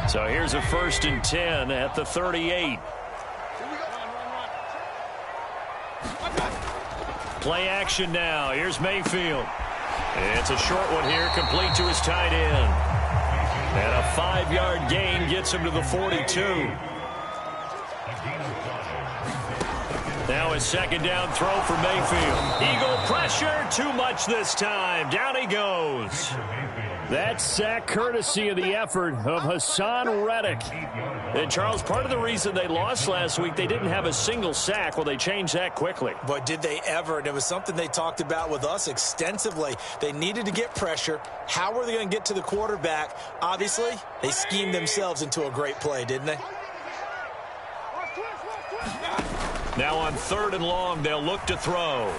So here's a 1st and 10 at the 38. Play action now. Here's Mayfield. It's a short one here, complete to his tight end. And a 5-yard gain gets him to the 42. Now a 2nd down throw for Mayfield. Eagle pressure, too much this time. Down he goes. That sack courtesy of the effort of Hassan Reddick. And, Charles, part of the reason they lost last week, they didn't have a single sack. Well, they changed that quickly. But did they ever? And it was something they talked about with us extensively. They needed to get pressure. How were they going to get to the quarterback? Obviously, they schemed themselves into a great play, didn't they? Now on 3rd and long, they'll look to throw.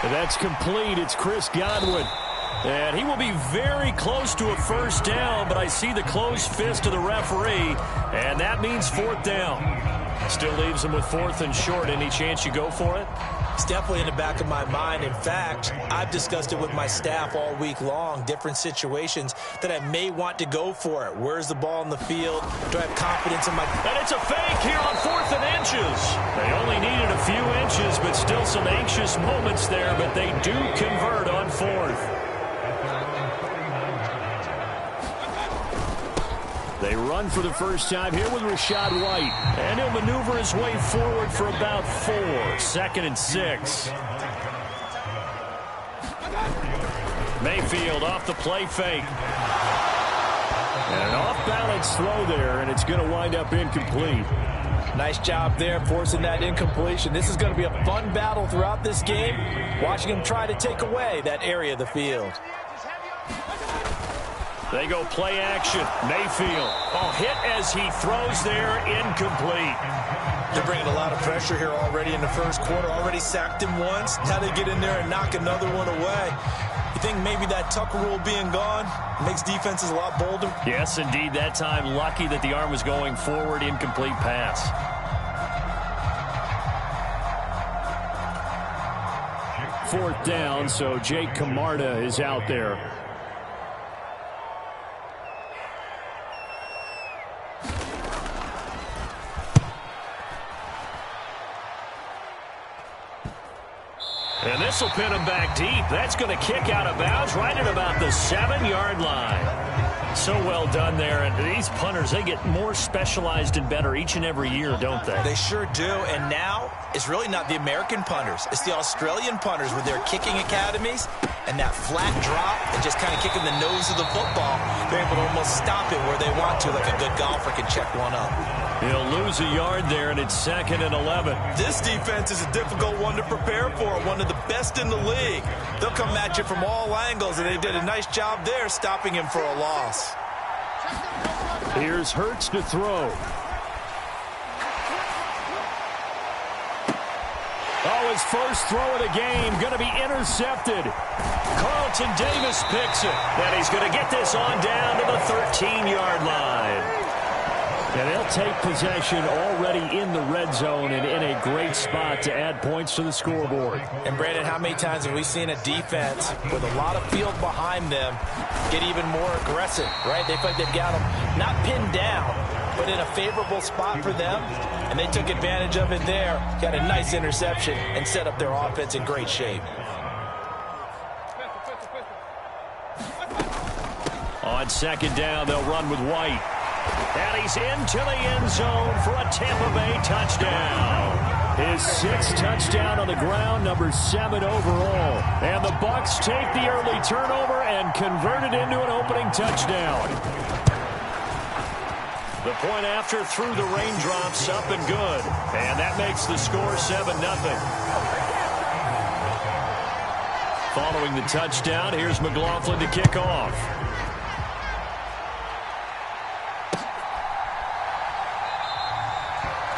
And that's complete. It's Chris Godwin. And he will be very close to a 1st down, but I see the closed fist of the referee, and that means 4th down. Still leaves him with 4th and short. Any chance you go for it? It's definitely in the back of my mind. In fact, I've discussed it with my staff all week long, different situations that I may want to go for it. Where's the ball in the field? Do I have confidence in my... And it's a fake here on 4th and inches. They only needed a few inches, but still some anxious moments there, but they do convert on 4th. They run for the first time here with Rachaad White. And he'll maneuver his way forward for about 4. 2nd and 6. Mayfield off the play fake. And an off-balance throw there, and it's going to wind up incomplete. Nice job there forcing that incompletion. This is going to be a fun battle throughout this game, watching him try to take away that area of the field. They go play action. Mayfield. Oh, hit as he throws there, incomplete. They're bringing a lot of pressure here already in the first quarter. Already sacked him once. Now they get in there and knock another one away. You think maybe that Tucker rule being gone makes defenses a lot bolder? Yes, indeed. That time, lucky that the arm was going forward. Incomplete pass. Fourth down, so Jake Camarda is out there. And this will pin him back deep. That's going to kick out of bounds right at about the 7-yard line. So well done there. And these punters, they get more specialized and better each and every year, don't they? They sure do. And now it's really not the American punters. It's the Australian punters with their kicking academies and that flat drop and just kind of kicking the nose of the football. They're able to almost stop it where they want to, like a good golfer can check one up. He'll lose a yard there, and it's 2nd and 11. This defense is a difficult one to prepare for, one of the best in the league. They'll come at you from all angles, and they did a nice job there stopping him for a loss. Here's Hurts to throw. Oh, his first throw of the game going to be intercepted. Carlton Davis picks it, and he's going to get this on down to the 13-yard line. And they'll take possession already in the red zone and in a great spot to add points to the scoreboard. And, Brandon, how many times have we seen a defense with a lot of field behind them get even more aggressive, right? They feel like they've got them not pinned down, but in a favorable spot for them, and they took advantage of it there, got a nice interception, and set up their offense in great shape. On 2nd down, they'll run with White. And he's into the end zone for a Tampa Bay touchdown. His 6th touchdown on the ground, number 7 overall. And the Bucs take the early turnover and convert it into an opening touchdown. The point after through the raindrops, up and good. And that makes the score 7-0. Following the touchdown, here's McLaughlin to kick off.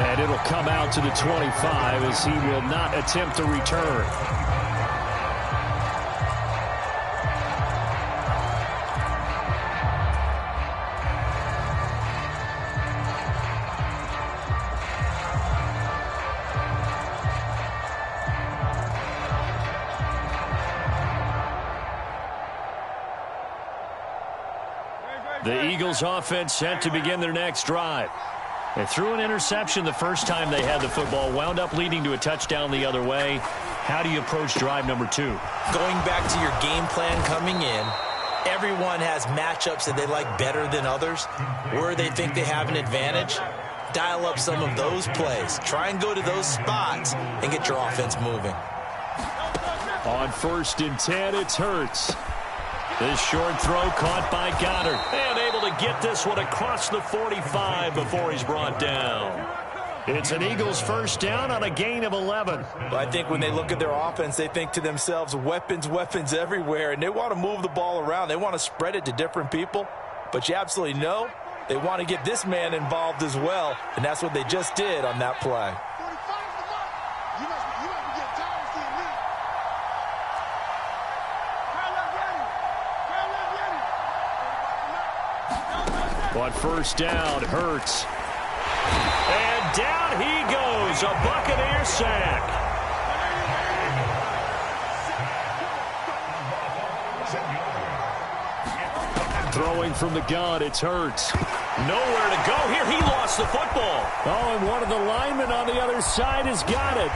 And it'll come out to the 25 as he will not attempt to return. The Eagles offense set to begin their next drive. They threw an interception the first time they had the football, wound up leading to a touchdown the other way. How do you approach drive number 2? Going back to your game plan coming in, everyone has matchups that they like better than others, where they think they have an advantage. Dial up some of those plays. Try and go to those spots and get your offense moving. On 1st and 10, it's Hurts. This short throw caught by Goddard. And able to get this one across the 45 before he's brought down. It's an Eagles first down on a gain of 11. Well, I think when they look at their offense, they think to themselves, weapons, weapons everywhere. And they want to move the ball around. They want to spread it to different people. But you absolutely know they want to get this man involved as well. And that's what they just did on that play. On 1st down, Hurts. And down he goes, a Buccaneer sack. Throwing from the gun, it's Hurts. Nowhere to go here. He lost the football. Oh, and one of the linemen on the other side has got it.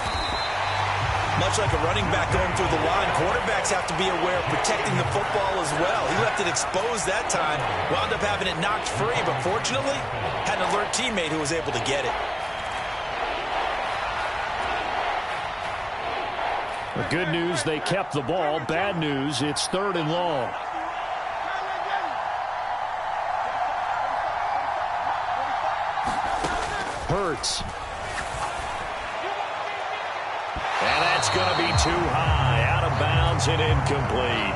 Much like a running back going through the line, quarterbacks have to be aware of protecting the football as well. He left it exposed that time, wound up having it knocked free, but fortunately, had an alert teammate who was able to get it. The good news, they kept the ball. Bad news, it's 3rd and long. Hurts. And that's going to be too high. Out of bounds and incomplete.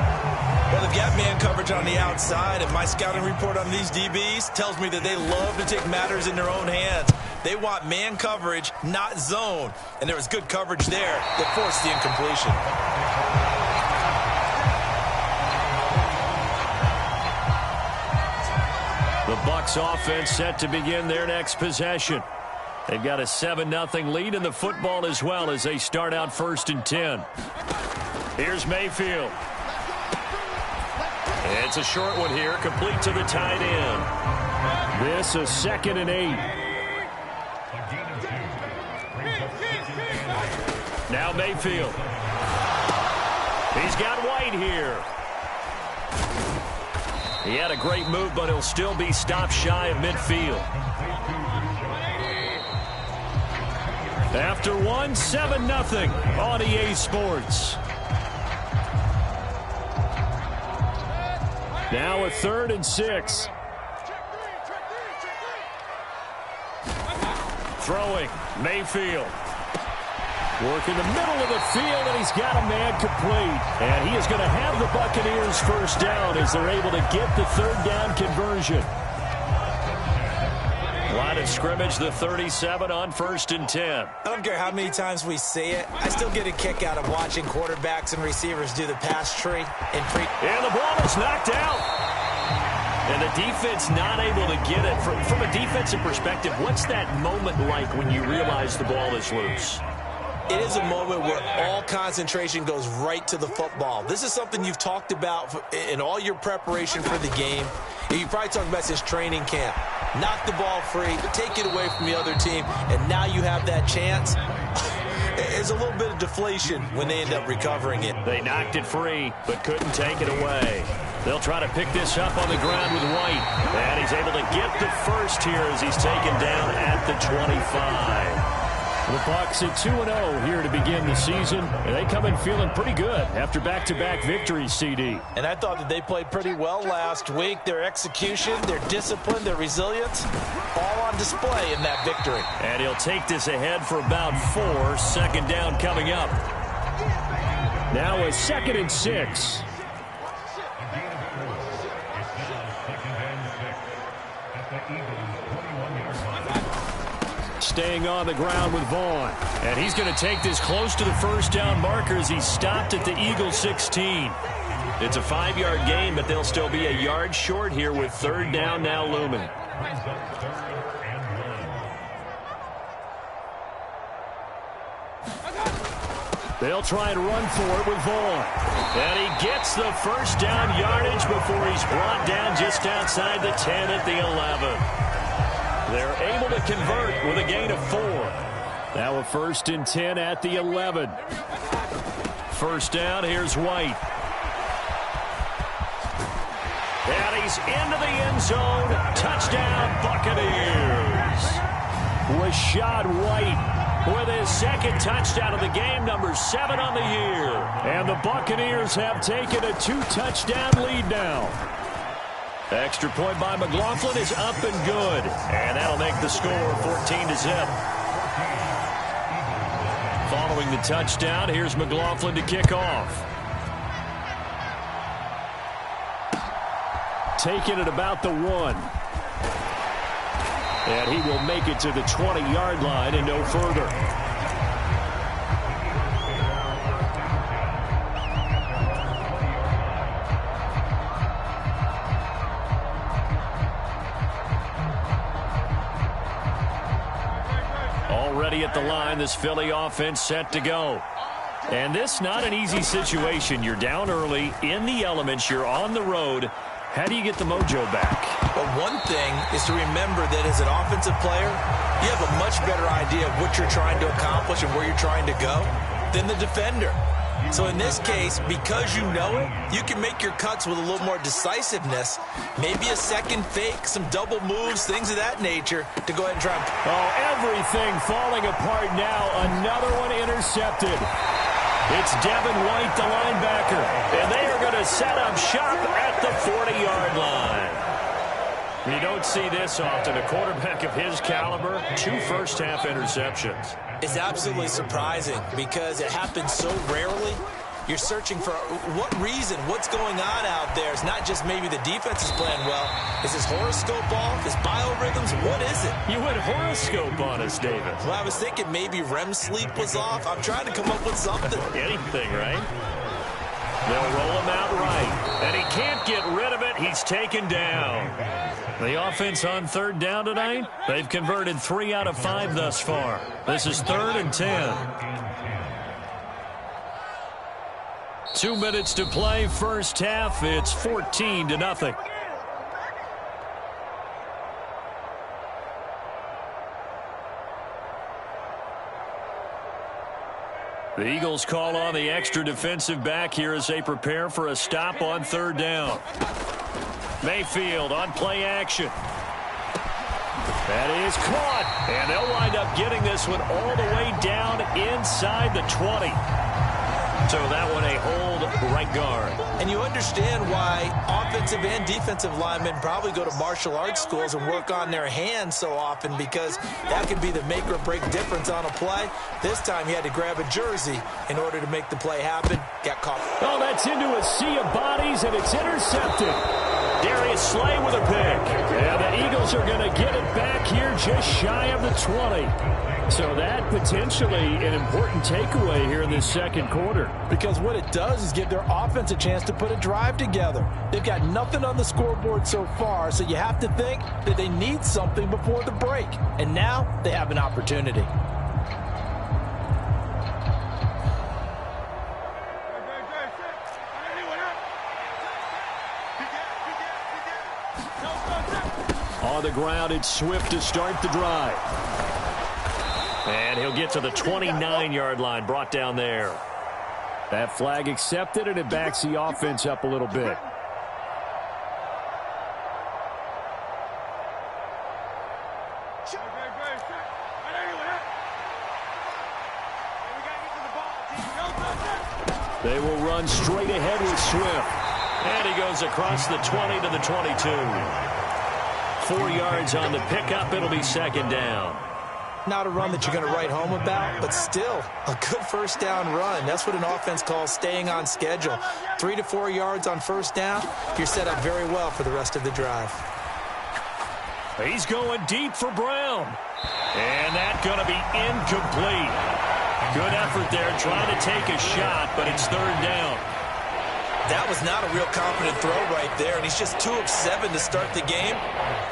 Well, they've got man coverage on the outside, and my scouting report on these DBs tells me that they love to take matters in their own hands. They want man coverage, not zone. And there was good coverage there that forced the incompletion. The Bucs offense set to begin their next possession. They've got a 7-0 lead in the football as well as they start out 1st and 10. Here's Mayfield. It's a short one here, complete to the tight end. This a 2nd and 8. Now Mayfield. He's got White here. He had a great move, but he'll still be stopped shy of midfield. After 7-0 on EA Sports. Now a 3rd and 6. Throwing, Mayfield. Work in the middle of the field, and he's got a man complete. And he is going to have the Buccaneers first down as they're able to get the 3rd down conversion. Line of scrimmage, the 37 on 1st and 10. I don't care how many times we say it. I still get a kick out of watching quarterbacks and receivers do the pass tree. And the ball is knocked out. And the defense not able to get it. From a defensive perspective, what's that moment like when you realize the ball is loose? It is a moment where all concentration goes right to the football. This is something you've talked about in all your preparation for the game. You probably talked about since training camp. Knock the ball free, take it away from the other team, and now you have that chance. There's a little bit of deflation when they end up recovering it. They knocked it free, but couldn't take it away. They'll try to pick this up on the ground with White. And he's able to get the first here as he's taken down at the 25. The Bucs at 2-0 here to begin the season, and they come in feeling pretty good after back-to-back victories, CD. And I thought that they played pretty well last week. Their execution, their discipline, their resilience, all on display in that victory. And he'll take this ahead for about 4. 2nd down coming up. Now a 2nd and 6. Staying on the ground with Vaughn. And he's going to take this close to the first down marker as he's stopped at the Eagles 16. It's a 5-yard gain, but they'll still be a yard short here with 3rd down now looming. They'll try and run for it with Vaughn. And he gets the first down yardage before he's brought down just outside the 10 at the 11. They're able to convert with a gain of 4. Now a 1st and 10 at the 11. First down, here's White. And he's into the end zone. Touchdown, Buccaneers. Rashad White with his second touchdown of the game, number 7 on the year. And the Buccaneers have taken a 2-touchdown lead now. Extra point by McLaughlin is up and good. And that'll make the score 14-0. Following the touchdown, here's McLaughlin to kick off. Taking it about the 1. And he will make it to the 20-yard line and no further. Already at the line, this Philly offense set to go. And this not an easy situation. You're down early, in the elements, you're on the road. How do you get the mojo back? Well, one thing is to remember that as an offensive player, you have a much better idea of what you're trying to accomplish and where you're trying to go than the defender. So in this case, because you know it, you can make your cuts with a little more decisiveness, maybe a second fake, some double moves, things of that nature to go ahead and try. Oh, everything falling apart now. Another one intercepted. It's Devin White, the linebacker, and they are going to set up shop at the 40-yard line. You don't see this often. A quarterback of his caliber, 2 first-half interceptions. It's absolutely surprising because it happens so rarely. You're searching for what reason, what's going on out there. It's not just maybe the defense is playing well. Is his horoscope off? His biorhythms? What is it? You went horoscope on us, David. Well, I was thinking maybe REM sleep was off. I'm trying to come up with something. Anything, right? They'll roll him out right. And he can't get rid of it. He's taken down. The offense on 3rd down tonight, they've converted 3 out of 5 thus far. This is 3rd and 10. 2 minutes to play, first half. It's 14-0. The Eagles call on the extra defensive back here as they prepare for a stop on 3rd down. Mayfield on play action. That is caught. And they'll wind up getting this one all the way down inside the 20. So that one a hold right guard. And you understand why offensive and defensive linemen probably go to martial arts schools and work on their hands so often, because that can be the make or break difference on a play. This time he had to grab a jersey in order to make the play happen. Got caught. Oh, that's into a sea of bodies, and it's intercepted. Darius Slay with a pick. And the Eagles are going to get it back here just shy of the 20. So that potentially an important takeaway here in this second quarter. Because what it does is give their offense a chance to put a drive together. They've got nothing on the scoreboard so far, so you have to think that they need something before the break. And now they have an opportunity. On the ground, it's Swift to start the drive. And he'll get to the 29-yard line, brought down there. That flag accepted, and it backs the offense up a little bit. They will run straight ahead with Swift. And he goes across the 20 to the 22. 4 yards on the pickup. It'll be 2nd down. Not a run that you're going to write home about, but still a good first down run. That's what an offense calls staying on schedule. 3 to 4 yards on first down, you're set up very well for the rest of the drive. He's going deep for Brown. And that's going to be incomplete. Good effort there trying to take a shot, but it's 3rd down. That was not a real confident throw right there, and he's just 2 of 7 to start the game.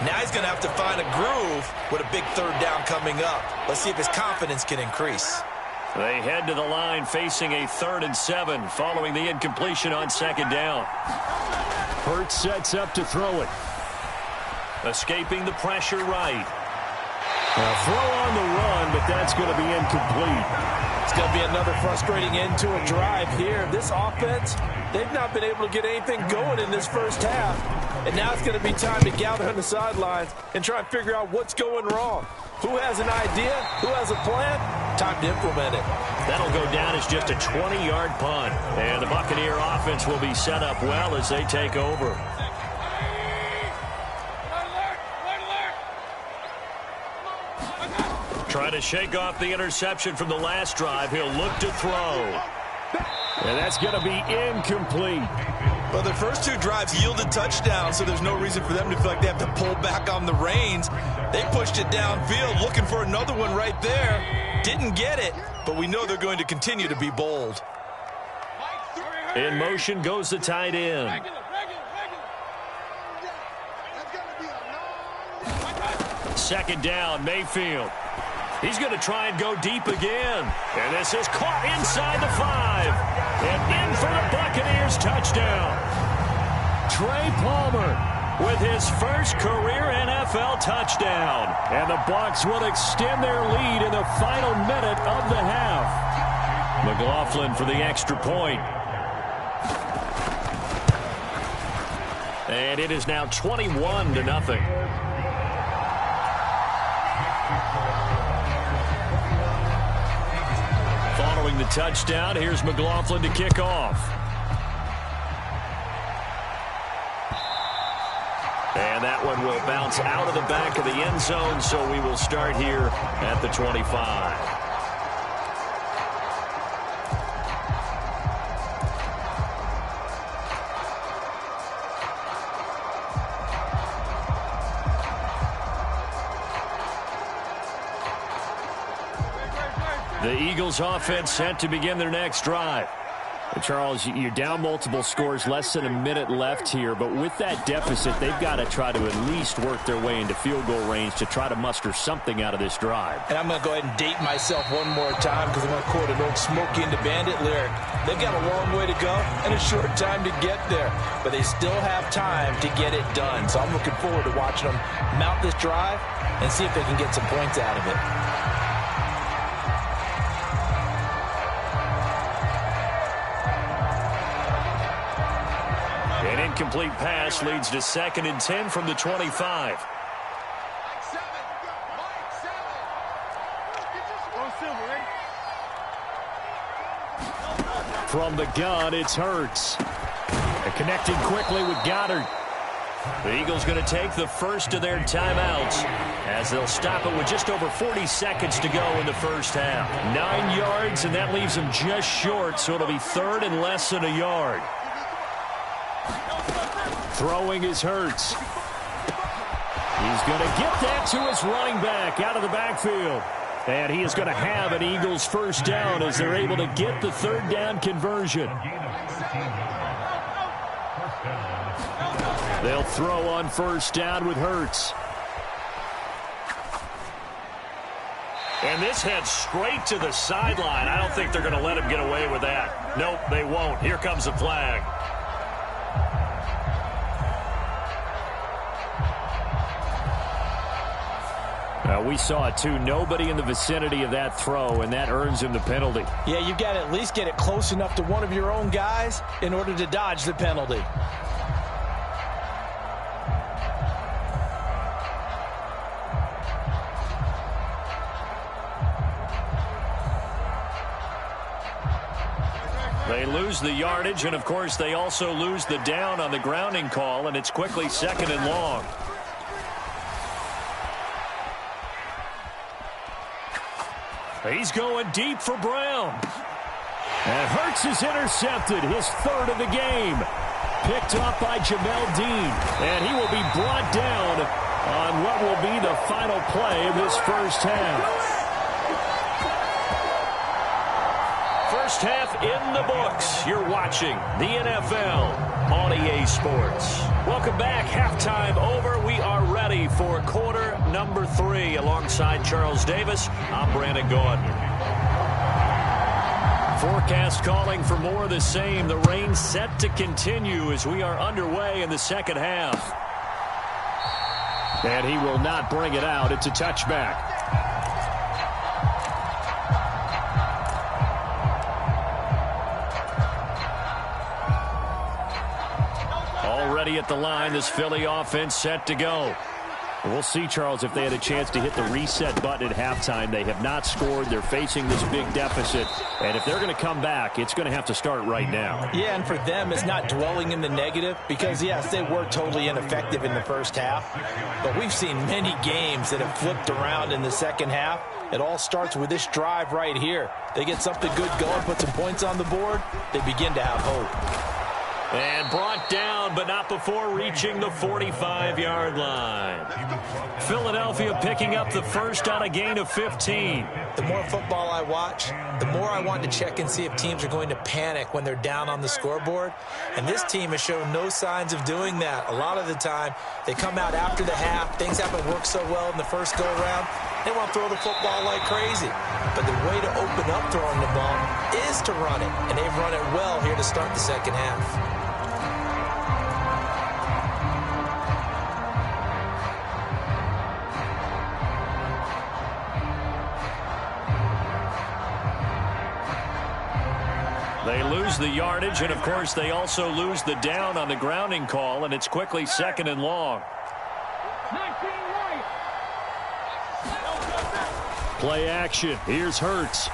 Now he's going to have to find a groove with a big 3rd down coming up. Let's see if his confidence can increase. They head to the line facing a 3rd and 7 following the incompletion on 2nd down. Hurts sets up to throw it. Escaping the pressure right. A throw on the run, but that's going to be incomplete. It's going to be another frustrating end to a drive here. This offense, they've not been able to get anything going in this first half. And now it's going to be time to gather on the sidelines and try and figure out what's going wrong. Who has an idea? Who has a plan? Time to implement it. That'll go down as just a 20-yard punt. And the Buccaneer offense will be set up well as they take over. Trying to shake off the interception from the last drive. He'll look to throw. And that's going to be incomplete. Well, their first 2 drives yielded touchdowns, so there's no reason for them to feel like they have to pull back on the reins. They pushed it downfield, looking for another one right there. Didn't get it, but we know they're going to continue to be bold. In motion goes the tight end. Second down, Mayfield. He's going to try and go deep again. And this is caught inside the 5. And in for the Buccaneers touchdown. Trey Palmer with his first career NFL touchdown. And the Bucs will extend their lead in the final minute of the half. McLaughlin for the extra point. And it is now 21-0. Following the touchdown, here's McLaughlin to kick off. And that one will bounce out of the back of the end zone, so we will start here at the 25. The Eagles offense set to begin their next drive. Charles, you're down multiple scores, less than a minute left here, but with that deficit, they've got to try to at least work their way into field goal range to try to muster something out of this drive. And I'm going to go ahead and date myself one more time because I'm going to quote an old Smokey and the Bandit lyric. They've got a long way to go and a short time to get there, but they still have time to get it done. So I'm looking forward to watching them mount this drive and see if they can get some points out of it. An incomplete pass leads to 2nd and 10 from the 25. From the gun, it's Hurts. And connecting quickly with Goddard. The Eagles going to take the first of their timeouts as they'll stop it with just over 40 seconds to go in the first half. 9 yards, and that leaves them just short, so it'll be 3rd and less than a yard. Throwing is Hurts. He's going to get that to his running back out of the backfield. And he is going to have an Eagles first down as they're able to get the 3rd down conversion. They'll throw on first down with Hurts. And this heads straight to the sideline. I don't think they're going to let him get away with that. Nope, they won't. Here comes the flag. We saw it too. Nobody in the vicinity of that throw, and that earns him the penalty. Yeah, you've got to at least get it close enough to one of your own guys in order to dodge the penalty. They lose the yardage, and of course they also lose the down on the grounding call, and it's quickly 2nd and long. He's going deep for Brown. And Hurts is intercepted, his 3rd of the game. Picked off by Jamel Dean. And he will be brought down on what will be the final play of this first half. First half in the books. You're watching the NFL on EA Sports. Welcome back. Halftime over. We are ready for quarter number 3. Alongside Charles Davis, I'm Brandon Gordon. Forecast calling for more of the same. The rain set to continue as we are underway in the second half. And he will not bring it out. It's a touchback. Already at the line, this Philly offense set to go. We'll see, Charles, if they had a chance to hit the reset button at halftime. They have not scored. They're facing this big deficit. And if they're going to come back, it's going to have to start right now. Yeah, and for them, it's not dwelling in the negative because, yes, they were totally ineffective in the first half. But we've seen many games that have flipped around in the second half. It all starts with this drive right here. They get something good going, put some points on the board, they begin to have hope. And brought down, but not before reaching the 45-yard line. Philadelphia picking up the first on a gain of 15. The more football I watch, the more I want to check and see if teams are going to panic when they're down on the scoreboard. And this team has shown no signs of doing that. A lot of the time, they come out after the half. Things haven't worked so well in the first go-around. They want to throw the football like crazy. But the way to open up throwing the ball is to run it. And they've run it well here to start the second half. They lose the yardage, and, of course, they also lose the down on the grounding call, and it's quickly 2nd and long. Play action. Here's Hurts.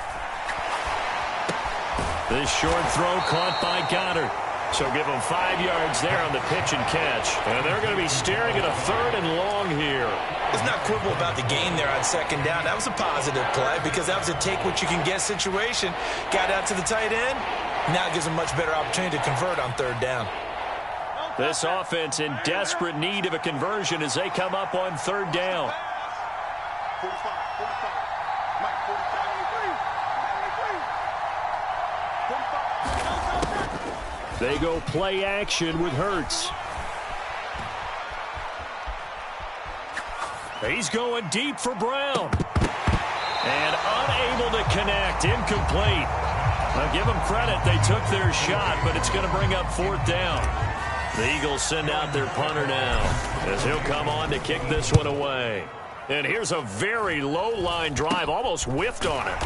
This short throw caught by Goddard. So give them 5 yards there on the pitch and catch. And they're going to be staring at a 3rd and long here. Let's not quibble about the gain there on 2nd down. That was a positive play because that was a take-what-you-can-get situation. Got out to the tight end. Now it gives them much better opportunity to convert on 3rd down. This offense in desperate need of a conversion as they come up on 3rd down. They go play action with Hurts. He's going deep for Brown. And unable to connect. Incomplete. Now give them credit. They took their shot, but it's going to bring up 4th down. The Eagles send out their punter now as he'll come on to kick this one away. And here's a very low-line drive. Almost whiffed on it.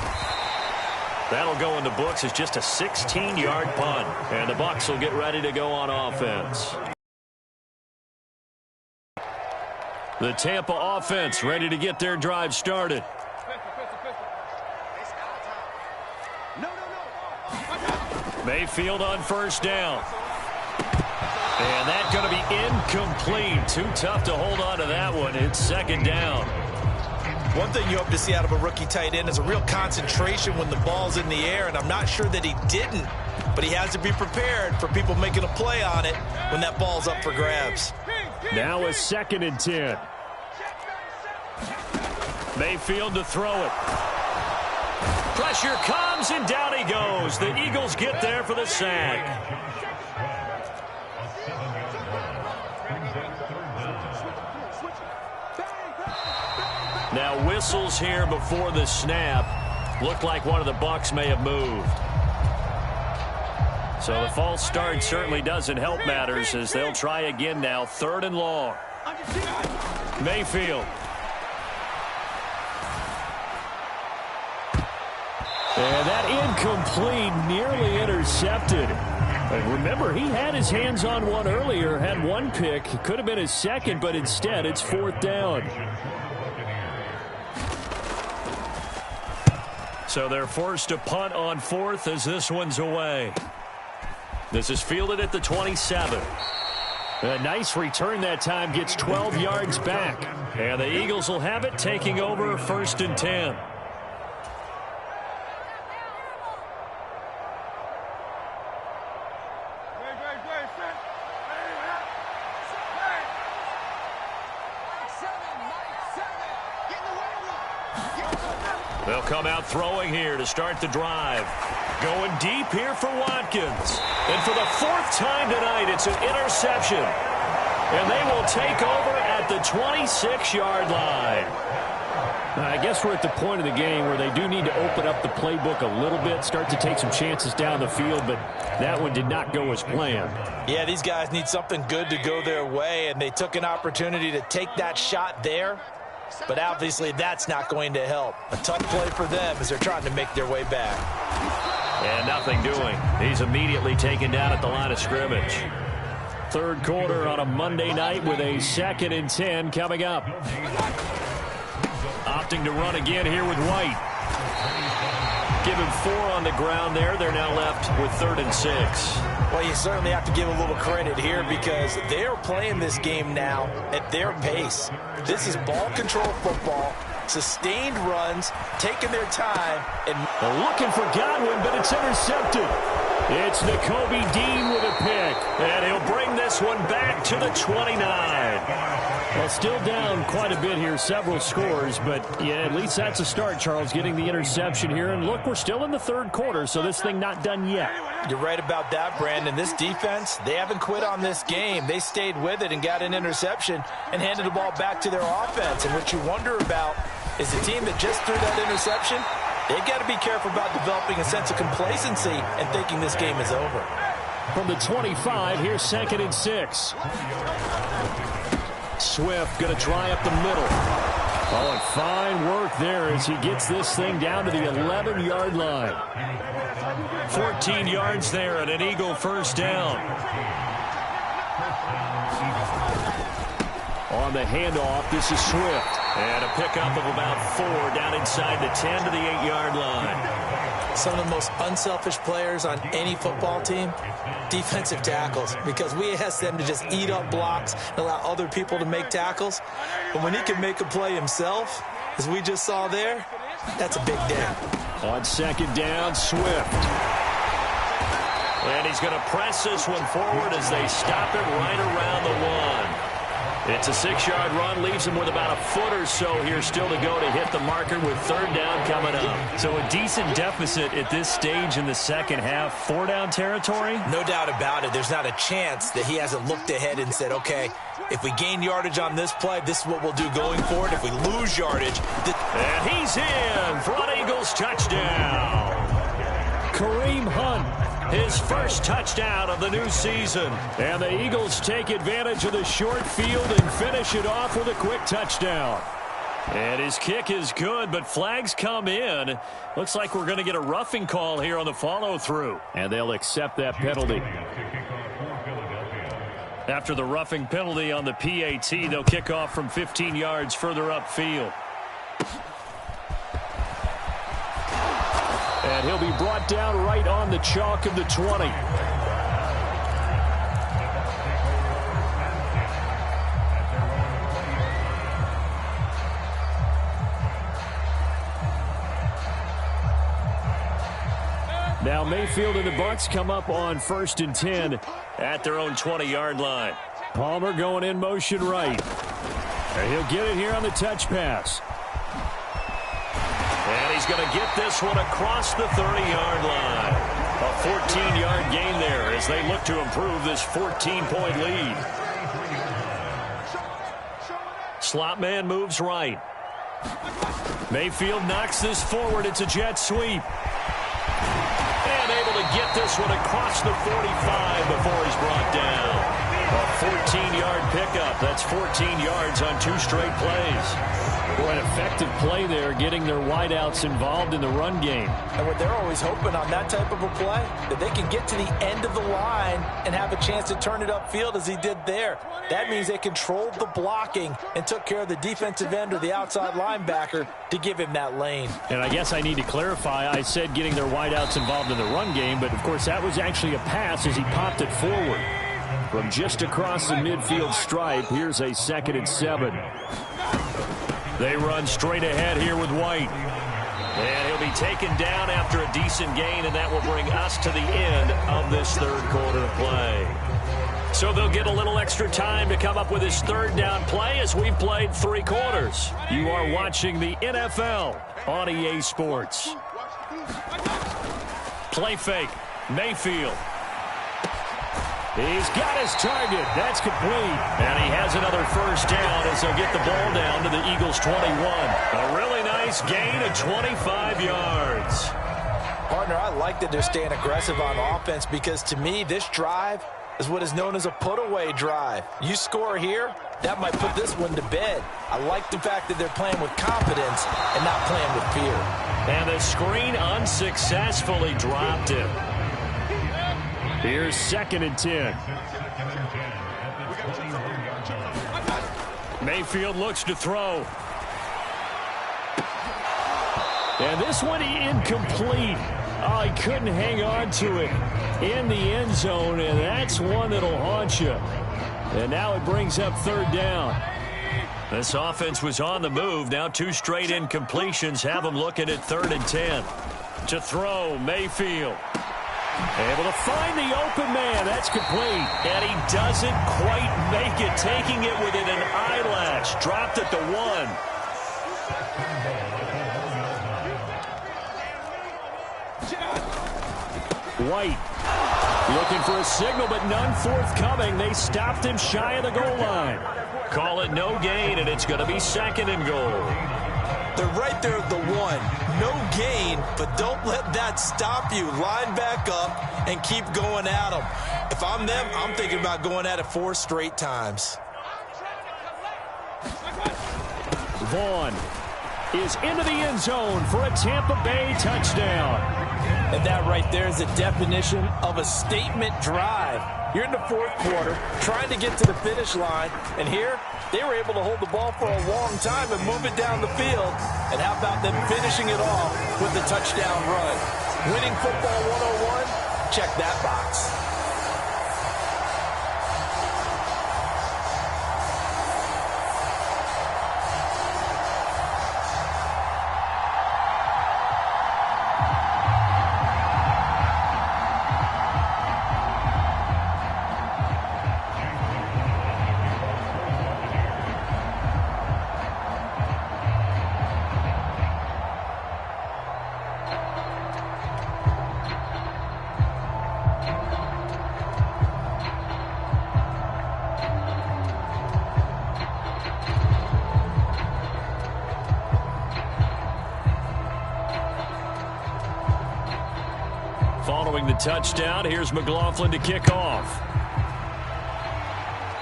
That'll go in the books as just a 16-yard punt. And the Bucs will get ready to go on offense. The Tampa offense ready to get their drive started. Mayfield on 1st down. And that's going to be incomplete. Too tough to hold on to that one. It's 2nd down. One thing you hope to see out of a rookie tight end is a real concentration when the ball's in the air, and I'm not sure that he didn't, but he has to be prepared for people making a play on it when that ball's up for grabs. Now a 2nd and 10. Mayfield to throw it. Pressure comes, and down he goes. The Eagles get there for the sack. Now whistles here before the snap. Looked like one of the Bucs may have moved. So the false start certainly doesn't help matters as they'll try again now. 3rd and long. Mayfield. And that incomplete, nearly intercepted. And remember, he had his hands on one earlier, had one pick. Could have been his 2nd, but instead it's 4th down. So they're forced to punt on 4th as this one's away. This is fielded at the 27. A nice return that time, gets 12 yards back. And the Eagles will have it, taking over 1st and 10. They'll come out throwing here to start the drive. Going deep here for Watkins. And for the 4th time tonight, it's an interception. And they will take over at the 26-yard line. I guess we're at the point of the game where they do need to open up the playbook a little bit, start to take some chances down the field, but that one did not go as planned. Yeah, these guys need something good to go their way, and they took an opportunity to take that shot there, but obviously that's not going to help. A tough play for them as they're trying to make their way back. And nothing doing. He's immediately taken down at the line of scrimmage. Third quarter on a Monday night with a 2nd and 10 coming up. Opting to run again here with White. Give him 4 on the ground there. They're now left with 3rd and 6. Well, you certainly have to give a little credit here because they're playing this game now at their pace. This is ball control football, sustained runs, taking their time. And looking for Godwin, but it's intercepted. It's Nakobe Dean with a pick, and he'll bring this one back to the 29. Well, still down quite a bit here, several scores, but yeah, at least that's a start, Charles, getting the interception here. And look, we're still in the third quarter, so this thing not done yet. You're right about that, Brandon. This defense, they haven't quit on this game. They stayed with it and got an interception and handed the ball back to their offense. And what you wonder about is the team that just threw that interception, they've got to be careful about developing a sense of complacency and thinking this game is over. From the 25, here's 2nd and 6. Swift going to try up the middle. Oh, and fine work there as he gets this thing down to the 11-yard line. 14 yards there and an Eagle first down. On the handoff, this is Swift. And a pickup of about 4 down inside the 10 to the 8-yard line. Some of the most unselfish players on any football team, defensive tackles, because we ask them to just eat up blocks and allow other people to make tackles. But when he can make a play himself, as we just saw there, that's a big day. On 2nd down, Swift. And he's going to press this one forward as they stop it right around the 1. It's a 6-yard run, leaves him with about a foot or so here still to go to hit the marker with 3rd down coming up. So a decent deficit at this stage in the second half. 4-down territory? No doubt about it. There's not a chance that he hasn't looked ahead and said, okay, if we gain yardage on this play, this is what we'll do going forward. If we lose yardage... And he's in for an Eagles touchdown. Kareem Hunt. His first touchdown of the new season. And the Eagles take advantage of the short field and finish it off with a quick touchdown. And his kick is good, but flags come in. Looks like we're going to get a roughing call here on the follow-through. And they'll accept that penalty. After the roughing penalty on the PAT, they'll kick off from 15 yards further upfield. And he'll be brought down right on the chalk of the 20. Now Mayfield and the Bucs come up on 1st and 10 at their own 20-yard line. Palmer going in motion right. And he'll get it here on the touch pass. And he's going to get this one across the 30-yard line. A 14-yard gain there as they look to improve this 14-point lead. Slot man moves right. Mayfield knocks this forward. It's a jet sweep. And able to get this one across the 45 before he's brought down. A 14-yard pickup. That's 14 yards on 2 straight plays. Boy, an effective play there, getting their wideouts involved in the run game. And what they're always hoping on that type of a play, that they can get to the end of the line and have a chance to turn it upfield as he did there. That means they controlled the blocking and took care of the defensive end or the outside linebacker to give him that lane. And I guess I need to clarify, I said getting their wideouts involved in the run game, but of course that was actually a pass as he popped it forward. From just across the midfield stripe, here's a 2nd and 7. They run straight ahead here with White. And he'll be taken down after a decent gain, and that will bring us to the end of this third quarter play. So they'll get a little extra time to come up with his 3rd down play as we've played 3 quarters. You are watching the NFL on EA Sports. Play fake. Mayfield. He's got his target. That's complete. And he has another first down as they'll get the ball down to the Eagles' 21. A really nice gain of 25 yards. Partner, I like that they're staying aggressive on offense because to me, this drive is what is known as a put-away drive. You score here, that might put this one to bed. I like the fact that they're playing with confidence and not playing with fear. And the screen unsuccessfully dropped him. Here's 2nd and 10. Mayfield looks to throw. And this one incomplete. Oh, he couldn't hang on to it in the end zone, and that's one that'll haunt you. And now it brings up 3rd down. This offense was on the move. Now 2 straight incompletions have them looking at 3rd and 10. To throw, Mayfield. Able to find the open man. That's complete. And he doesn't quite make it, taking it within an eyelash. Dropped at the 1. White looking for a signal, but none forthcoming. They stopped him shy of the goal line. Call it no gain, and it's going to be 2nd and goal. They're right there at the 1. No gain, but don't let that stop you. Line back up and keep going at them. If I'm them, I'm thinking about going at it 4 straight times. Vaughn is into the end zone for a Tampa Bay touchdown. And that right there is the definition of a statement drive. You're in the 4th quarter, trying to get to the finish line, and here they were able to hold the ball for a long time and move it down the field. And how about them finishing it off with a touchdown run? Winning football 101, check that box. Following the touchdown, here's McLaughlin to kick off.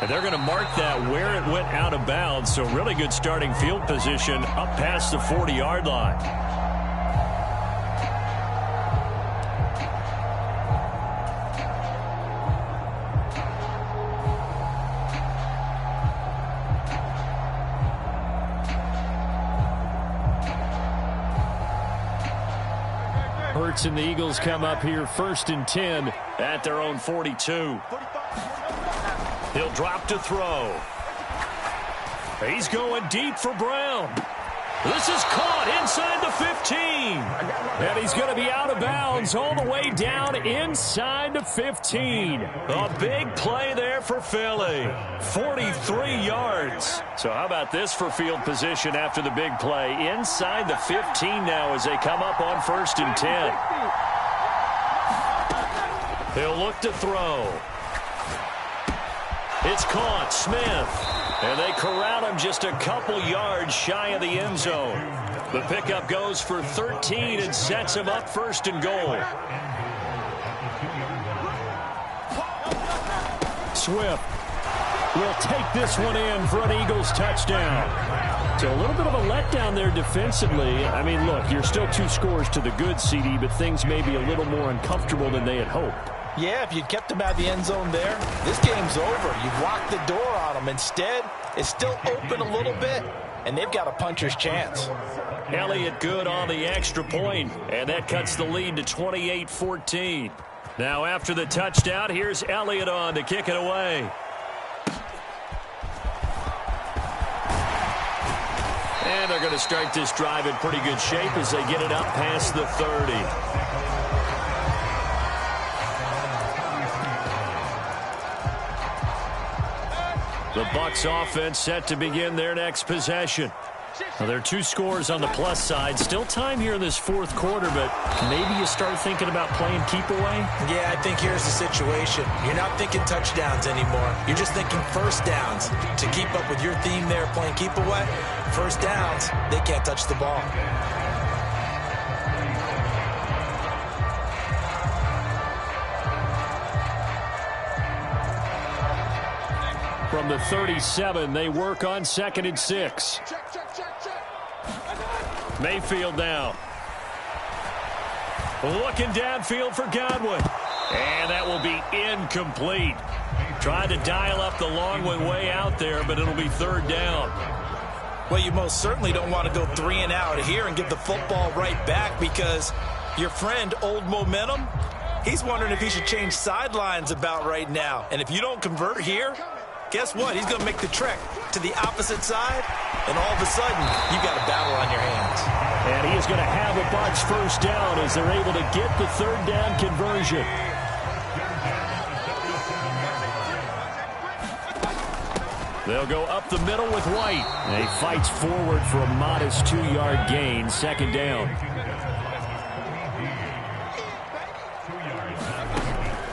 And they're going to mark that where it went out of bounds, so really good starting field position up past the 40-yard line. Hurts and the Eagles come up here 1st and 10 at their own 42. He'll drop to throw. He's going deep for Brown. This is caught inside the 15. And he's going to be out of bounds all the way down inside the 15. A big play there for Philly. 43 yards. So how about this for field position after the big play? Inside the 15 now as they come up on 1st and 10. He'll look to throw. It's caught. Smith. And they corral him just a couple yards shy of the end zone. The pickup goes for 13 and sets him up 1st and goal. Swift will take this one in for an Eagles touchdown. So a little bit of a letdown there defensively. I mean, look, you're still 2 scores to the good, CD, but things may be a little more uncomfortable than they had hoped. Yeah, if you'd kept them out of the end zone there, this game's over. You've locked the door on them. Instead, it's still open a little bit, and they've got a puncher's chance. Elliott good on the extra point, and that cuts the lead to 28-14. Now after the touchdown, here's Elliott on to kick it away. And they're going to start this drive in pretty good shape as they get it up past the 30. The Bucs offense set to begin their next possession. Well, there are 2 scores on the plus side. Still time here in this fourth quarter, but maybe you start thinking about playing keep away? Yeah, I think here's the situation. You're not thinking touchdowns anymore. You're just thinking first downs. To keep up with your theme there, playing keep away, first downs, they can't touch the ball. From the 37, they work on 2nd and 6. Mayfield now. Looking downfield for Godwin. And that will be incomplete. Tried to dial up the long one way out there, but it'll be 3rd down. Well, you most certainly don't want to go 3 and out here and give the football right back, because your friend, Old Momentum, he's wondering if he should change sidelines about right now. And if you don't convert here, guess what? He's going to make the trek to the opposite side, and all of a sudden, you've got a battle on your hands. And he is going to have a Bucs first down as they're able to get the 3rd down conversion. They'll go up the middle with White. And he fights forward for a modest 2-yard gain, 2nd down.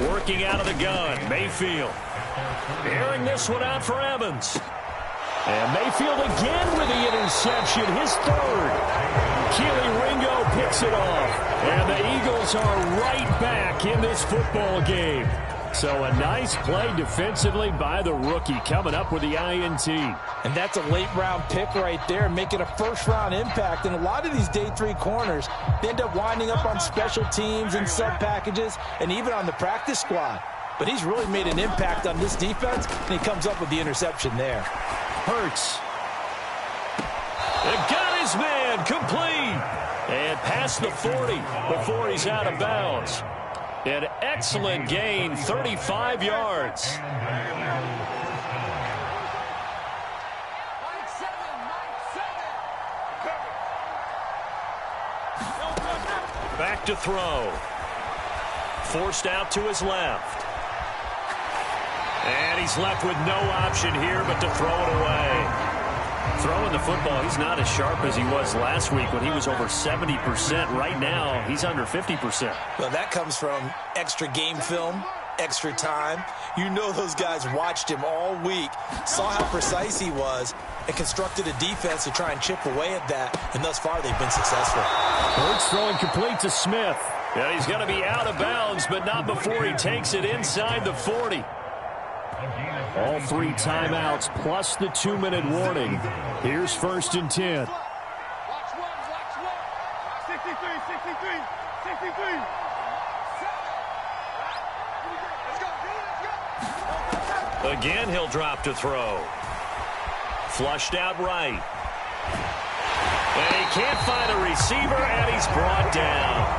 Working out of the gun, Mayfield. Airing this one out for Evans. And Mayfield again with the interception, his 3rd. Keely Ringo picks it off. And the Eagles are right back in this football game. So a nice play defensively by the rookie, coming up with the INT. And that's a late-round pick right there, making a first-round impact. And a lot of these day 3 corners, they end up winding up on special teams and sub-packages and even on the practice squad. But he's really made an impact on this defense, and he comes up with the interception there. Hurts. It got his man, complete. And past the 40 before he's out of bounds. An excellent gain, 35 yards. Back to throw. Forced out to his left. And he's left with no option here but to throw it away. Throwing the football, he's not as sharp as he was last week when he was over 70%. Right now, he's under 50%. Well, that comes from extra game film, extra time. You know those guys watched him all week, saw how precise he was, and constructed a defense to try and chip away at that. And thus far, they've been successful. Hurts throwing complete to Smith. Yeah, he's going to be out of bounds, but not before he takes it inside the 40. All 3 timeouts plus the 2-minute warning. Here's 1st and 10. Watch one. 63. Let's go. Again, he'll drop to throw. Flushed out right. And he can't find a receiver, and he's brought down.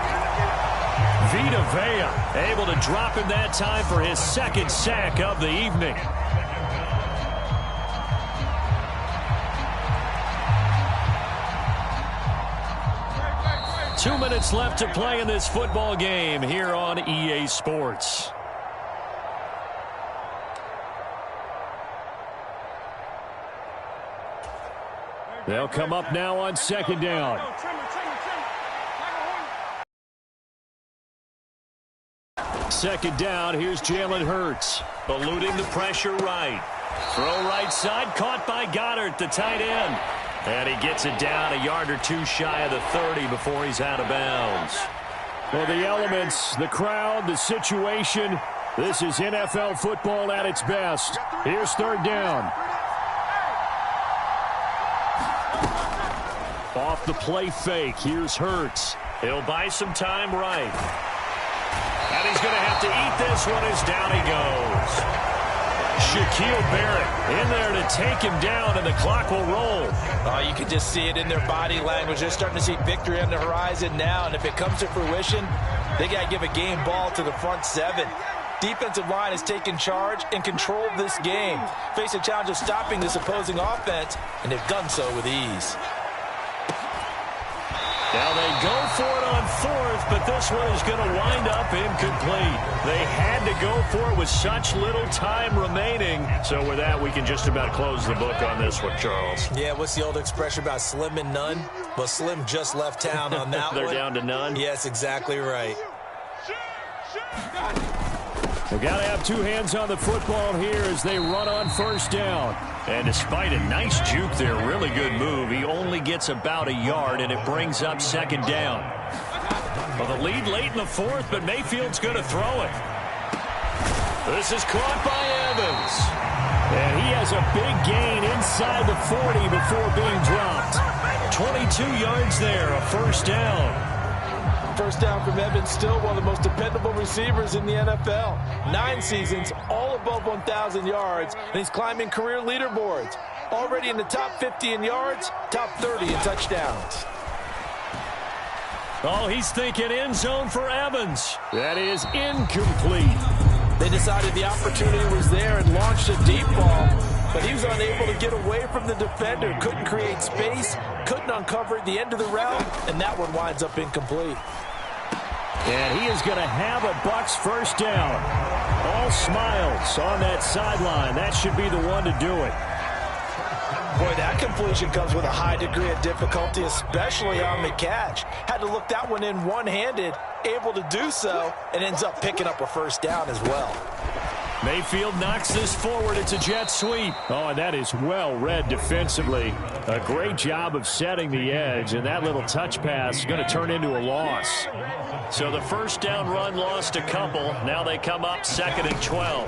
Vita Vea able to drop him that time for his 2nd sack of the evening. Two minutes left to play in this football game here on EA Sports. They'll come up now on 2nd down. Second down, here's Jalen Hurts. Eluding the pressure right. Throw right side, caught by Goddard, the tight end. And he gets it down a yard or 2 shy of the 30 before he's out of bounds. Well, the elements, the crowd, the situation, this is NFL football at its best. Here's 3rd down. Off the play fake, here's Hurts. He'll buy some time right. And he's going to have to eat this one as down he goes. Shaquille Barrett in there to take him down, and the clock will roll. Oh, you can just see it in their body language. They're starting to see victory on the horizon now, and if it comes to fruition, they got to give a game ball to the front 7. Defensive line has taken charge and controlled this game. Face a challenge of stopping this opposing offense, and they've done so with ease. Now they go for it on fourth, but this one is going to wind up incomplete. They had to go for it with such little time remaining. So with that, we can just about close the book on this one, Charles. Yeah, what's the old expression about slim and none? Well, Slim just left town on that They're one. down to none? Yes, exactly right. They've got to have two hands on the football here as they run on first down. And despite a nice juke there, really good move, he only gets about a yard, and it brings up second down. Well, the lead late in the fourth, but Mayfield's going to throw it. This is caught by Evans. And he has a big gain inside the 40 before being dropped. 22 yards there, a first down. First down from Evans, still one of the most dependable receivers in the NFL. 9 seasons, all above 1,000 yards, and he's climbing career leaderboards. Already in the top 50 in yards, top 30 in touchdowns. Oh, he's thinking end zone for Evans. That is incomplete. They decided the opportunity was there and launched a deep ball, but he was unable to get away from the defender, couldn't create space, couldn't uncover at the end of the route, and that one winds up incomplete. And he is going to have a Bucs first down. All smiles on that sideline. That should be the one to do it. Boy, that completion comes with a high degree of difficulty, especially on the catch. Had to look that one in one-handed, able to do so, and ends up picking up a first down as well. Mayfield knocks this forward. It's a jet sweep. Oh, and that is well read defensively. A great job of setting the edge, and that little touch pass is going to turn into a loss. So the first down run lost a couple. Now they come up 2nd and 12.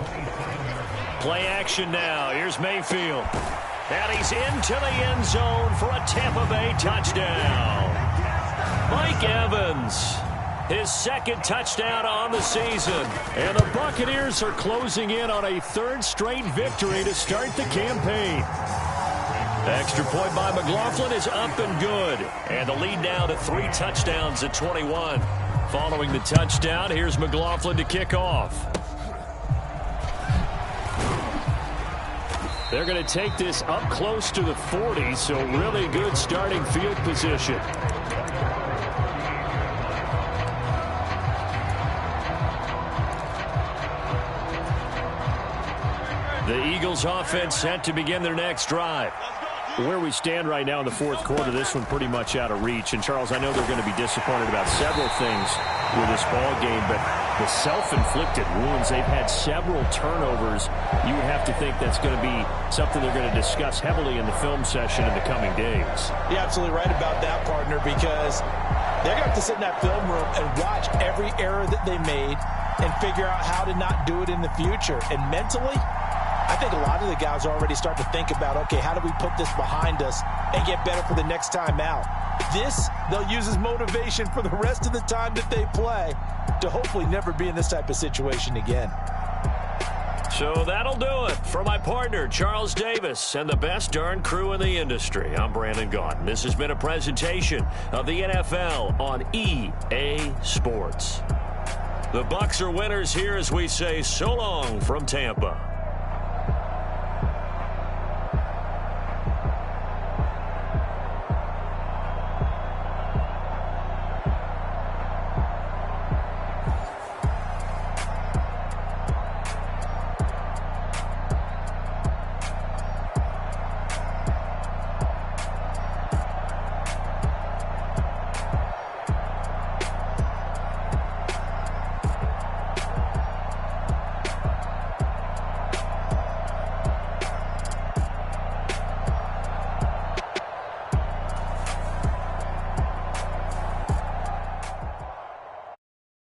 Play action now. Here's Mayfield. And he's into the end zone for a Tampa Bay touchdown. Mike Evans, his 2nd touchdown on the season. And the Buccaneers are closing in on a 3rd straight victory to start the campaign. Extra point by McLaughlin is up and good. And the lead now to 3 touchdowns at 21. Following the touchdown, here's McLaughlin to kick off. They're going to take this up close to the 40, so really good starting field position. The Eagles offense set to begin their next drive. Where we stand right now in the 4th quarter, this one pretty much out of reach. And, Charles, I know they're going to be disappointed about several things with this ball game, but the self-inflicted wounds, they've had several turnovers. You would have to think that's going to be something they're going to discuss heavily in the film session in the coming days. You're absolutely right about that, partner, because they're going to have to sit in that film room and watch every error that they made and figure out how to not do it in the future. And mentally, I think a lot of the guys are already starting to think about, okay, how do we put this behind us and get better for the next time out? This, they'll use as motivation for the rest of the time that they play to hopefully never be in this type of situation again. So that'll do it for my partner, Charles Davis, and the best darn crew in the industry. I'm Brandon Gaudin. This has been a presentation of the NFL on EA Sports. The Bucs are winners here as we say so long from Tampa.